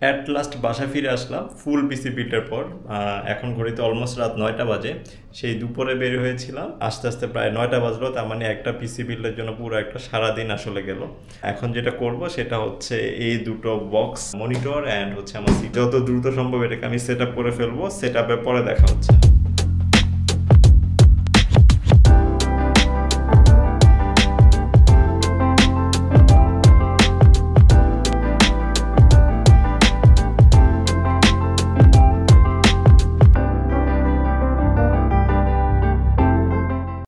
At last বাসা ফিরে আসলাম ফুল পিসি বিল্ডের পর। এখন ঘড়িতে অলমোস্ট রাত 9টা বাজে। সেই দুপুরে বের হয়েছিলাম, আস্তে আস্তে প্রায় 9টা বাজলো। তার মানে একটা পিসি বিল্ডের জন্য পুরো একটা সারাদিন আসলে গেল। এখন যেটা করব সেটা হচ্ছে এই দুটো বক্স মনিটর অ্যান্ড হচ্ছে আমার যত দ্রুত সম্ভব এটাকে আমি সেট আপ করে ফেলবো। সেট আপের পরে দেখা হচ্ছে।